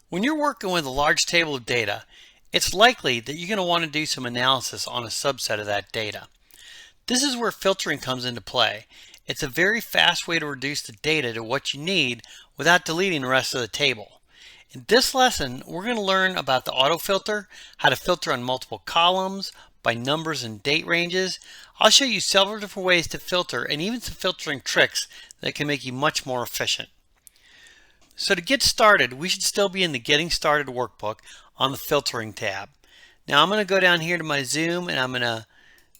When you're working with a large table of data, it's likely that you're going to want to do some analysis on a subset of that data. This is where filtering comes into play. It's a very fast way to reduce the data to what you need without deleting the rest of the table. In this lesson, we're going to learn about the auto filter, how to filter on multiple columns, by numbers and date ranges. I'll show you several different ways to filter and even some filtering tricks that can make you much more efficient. So to get started, we should still be in the Getting Started workbook on the Filtering tab. Now I'm going to go down here to my zoom and I'm going to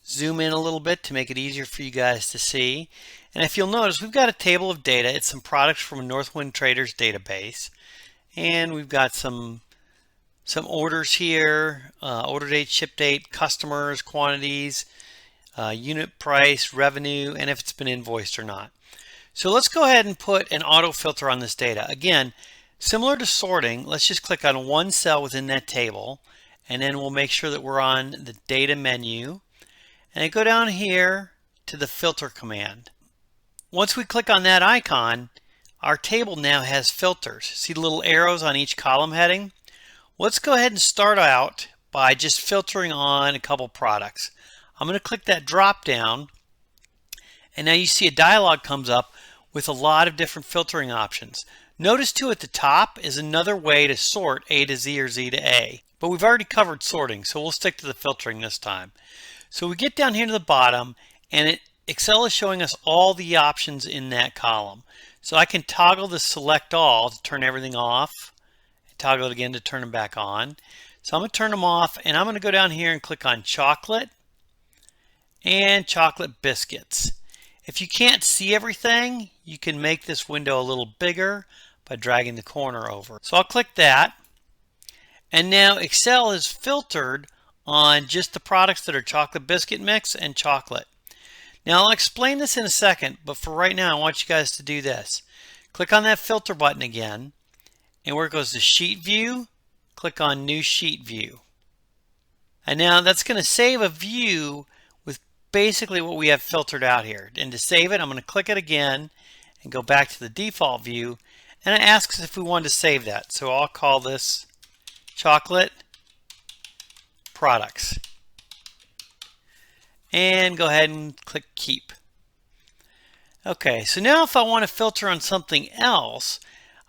zoom in a little bit to make it easier for you guys to see. And if you'll notice, we've got a table of data. It's some products from a Northwind Traders database. And we've got some orders here, order date, ship date, customers, quantities, unit price, revenue, and if it's been invoiced or not. So let's go ahead and put an auto filter on this data. Again, similar to sorting, let's just click on one cell within that table, and then we'll make sure that we're on the data menu, and then go down here to the filter command. Once we click on that icon, our table now has filters. See the little arrows on each column heading? Let's go ahead and start out by just filtering on a couple products. I'm going to click that drop down, and now you see a dialog comes up with a lot of different filtering options. Notice too at the top is another way to sort A to Z or Z to A, but we've already covered sorting, so we'll stick to the filtering this time. So we get down here to the bottom, and Excel is showing us all the options in that column. So I can toggle the select all to turn everything off, toggle it again to turn them back on. So I'm going to turn them off, and I'm going to go down here and click on chocolate and chocolate biscuits. If you can't see everything, you can make this window a little bigger by dragging the corner over. So I'll click that, and now Excel is filtered on just the products that are chocolate biscuit mix and chocolate. Now I'll explain this in a second, but for right now I want you guys to do this. Click on that filter button again, and where it goes to sheet view, click on new sheet view. And now that's going to save a view with basically what we have filtered out here. And to save it, I'm going to click it again and go back to the default view, and it asks if we want to save that. So I'll call this chocolate products. And go ahead and click keep. Okay, so now if I want to filter on something else,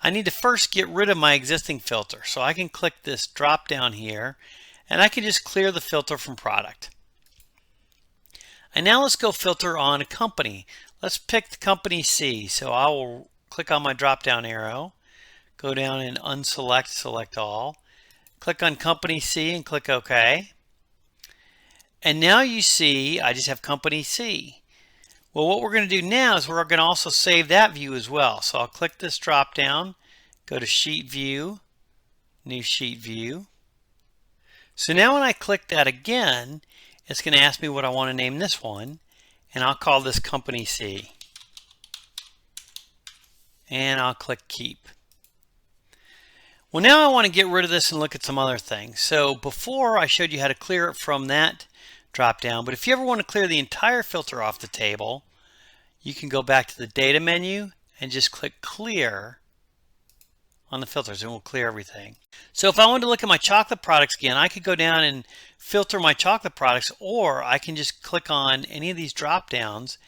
I need to first get rid of my existing filter. So I can click this drop down here, and I can just clear the filter from product. And now let's go filter on a company. Let's pick the company C. So I will click on my drop down arrow, go down and unselect, select all, click on company C and click OK. And now you see I just have company C. Well, what we're going to do now is we're going to also save that view as well. So I'll click this drop down, go to sheet view, new sheet view. So now when I click that again, it's going to ask me what I want to name this one, and I'll call this company C. And I'll click keep. Well, now I want to get rid of this and look at some other things. So before I showed you how to clear it from that drop down, but if you ever want to clear the entire filter off the table, you can go back to the data menu and just click clear on the filters and we'll clear everything. So if I wanted to look at my chocolate products again, I could go down and filter my chocolate products, or I can just click on any of these drop downs,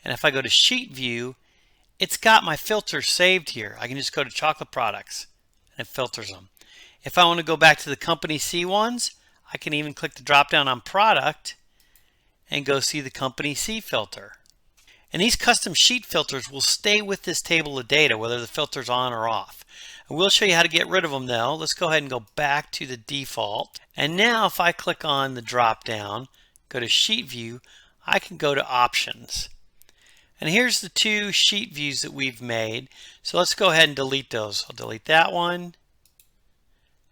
and if I go to sheet view, it's got my filters saved here. I can just go to chocolate products and it filters them. If I want to go back to the company C ones, I can even click the drop down on product and go see the company C filter. And these custom sheet filters will stay with this table of data whether the filter's on or off. And we'll show you how to get rid of them though. Let's go ahead and go back to the default. And now if I click on the drop down, go to sheet view, I can go to options. And here's the two sheet views that we've made. So let's go ahead and delete those. I'll delete that one,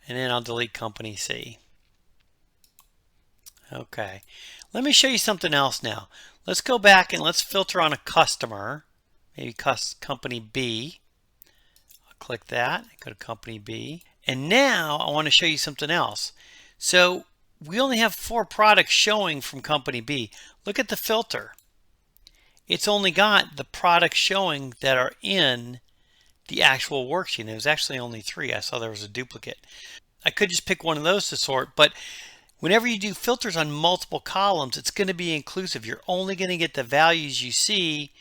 and then I'll delete company C. Okay, let me show you something else now. Let's go back and let's filter on a customer, maybe company B. I'll click that, go to company B. And now I want to show you something else. So we only have 4 products showing from company B. Look at the filter. It's only got the products showing that are in the actual worksheet. There was actually only 3. I saw there was a duplicate. I could just pick one of those to sort, but whenever you do filters on multiple columns, it's going to be inclusive. You're only going to get the values you see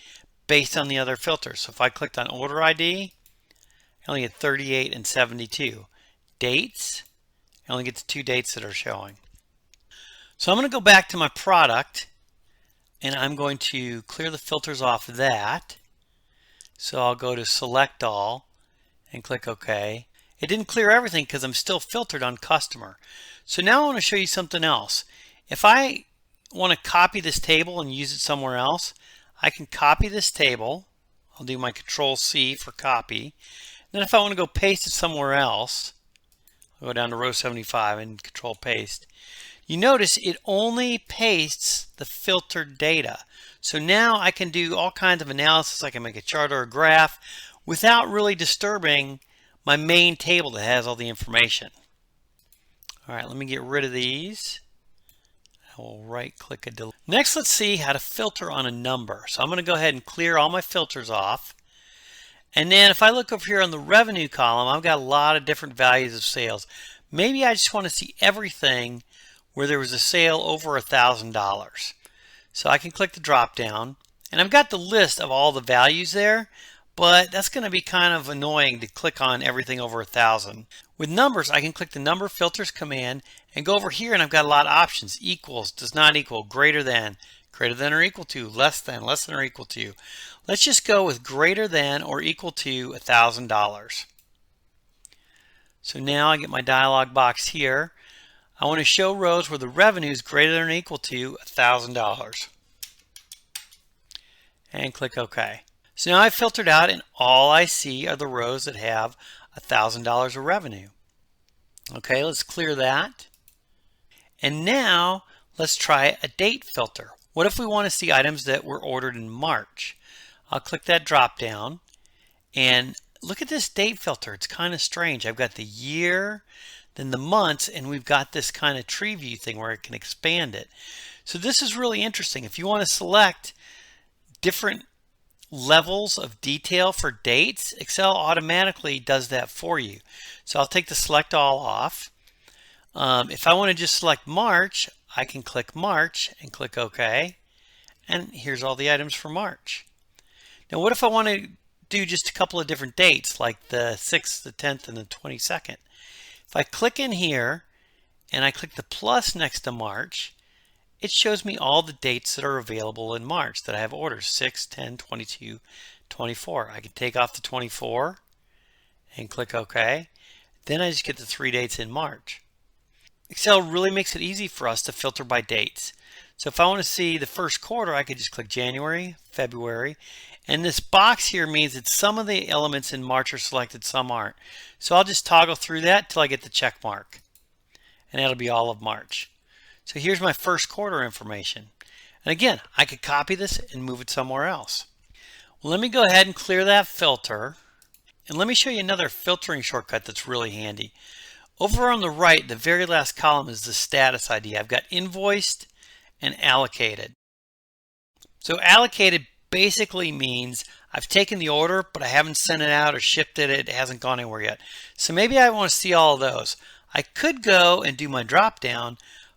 based on the other filters. So if I clicked on order ID, I only get 38 and 72. Dates, I only get the 2 dates that are showing. So I'm going to go back to my product, and I'm going to clear the filters off of that. So I'll go to select all and click OK. It didn't clear everything because I'm still filtered on customer. So now I want to show you something else. If I want to copy this table and use it somewhere else, I can copy this table. I'll do my Control C for copy. Then if I want to go paste it somewhere else, I'll go down to row 75 and Control Paste. You notice it only pastes the filtered data. So now I can do all kinds of analysis. I can make a chart or a graph without really disturbing my main table that has all the information. All right, let me get rid of these. I will right click and delete. Next, let's see how to filter on a number. So I'm going to go ahead and clear all my filters off. And then if I look up here on the revenue column, I've got a lot of different values of sales. Maybe I just want to see everything where there was a sale over $1,000. So I can click the drop down, and I've got the list of all the values there, but that's going to be kind of annoying to click on everything over 1,000. With numbers, I can click the number filters command and go over here, and I've got a lot of options. Equals, does not equal, greater than or equal to, less than or equal to. Let's just go with greater than or equal to $1,000. So now I get my dialog box here. I want to show rows where the revenue is greater than or equal to $1,000. And click OK. So now I've filtered out, and all I see are the rows that have $1,000 of revenue. Okay, let's clear that. And now let's try a date filter. What if we want to see items that were ordered in March? I'll click that drop down, and look at this date filter. It's kind of strange. I've got the year, then the months, and we've got this kind of tree view thing where it can expand it. So this is really interesting. If you want to select different levels of detail for dates, Excel automatically does that for you. So I'll take the select all off. If I want to just select March, I can click March and click OK. And here's all the items for March. Now what if I want to do just a couple of different dates, like the 6th, the 10th, and the 22nd? If I click in here and I click the plus next to March, it shows me all the dates that are available in March that I have orders: 6, 10, 22, 24. I can take off the 24 and click OK. Then I just get the 3 dates in March. Excel really makes it easy for us to filter by dates. So if I want to see the first quarter, I could just click January, February, and this box here means that some of the elements in March are selected, some aren't. So I'll just toggle through that till I get the check mark, and that'll be all of March. So here's my first quarter information. And again, I could copy this and move it somewhere else. Well, let me go ahead and clear that filter, and let me show you another filtering shortcut that's really handy. Over on the right, the very last column is the status ID. I've got invoiced and allocated. So allocated basically means I've taken the order, but I haven't sent it out or shipped it. It hasn't gone anywhere yet. So maybe I want to see all of those. I could go and do my drop down,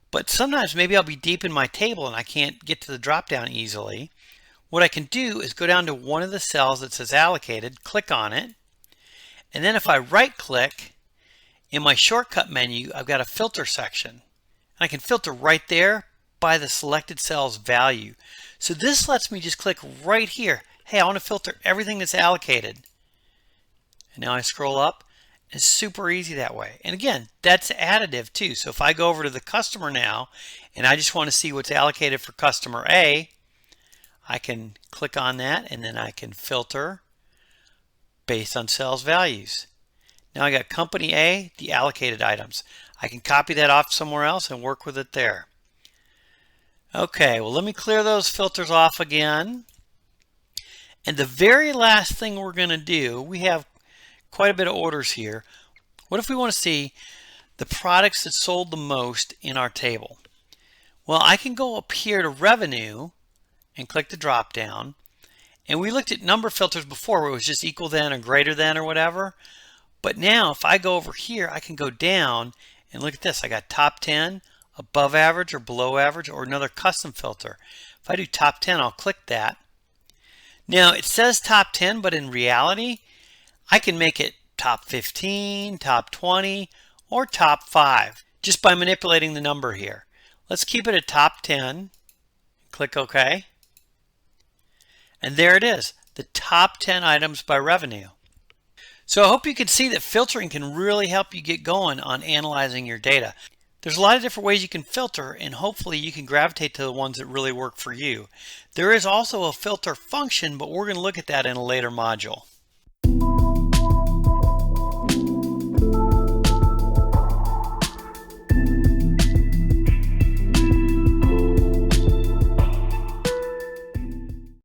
but sometimes maybe I'll be deep in my table and I can't get to the drop down easily. What I can do is go down to one of the cells that says allocated, click on it, and then if I right click, in my shortcut menu, I've got a filter section. I can filter right there by the selected cell's value. So this lets me just click right here. Hey, I want to filter everything that's allocated. And now I scroll up. It's super easy that way. And again, that's additive too. So if I go over to the customer now and I just want to see what's allocated for customer A, I can click on that and then I can filter based on sales values. Now I got company A, the allocated items. I can copy that off somewhere else and work with it there. Okay, well, let me clear those filters off again. And the very last thing we're going to do, we have quite a bit of orders here. What if we want to see the products that sold the most in our table? Well, I can go up here to revenue and click the drop down. And we looked at number filters before where it was just equal than or greater than or whatever. But now if I go over here, I can go down and look at this. I got top 10, above average or below average, or another custom filter. If I do top 10, I'll click that. Now it says top 10, but in reality, I can make it top 15, top 20, or top 5 just by manipulating the number here. Let's keep it at top 10. Click OK. And there it is, the top 10 items by revenue. So I hope you can see that filtering can really help you get going on analyzing your data. There's a lot of different ways you can filter, and hopefully you can gravitate to the ones that really work for you. There is also a filter function, but we're going to look at that in a later module.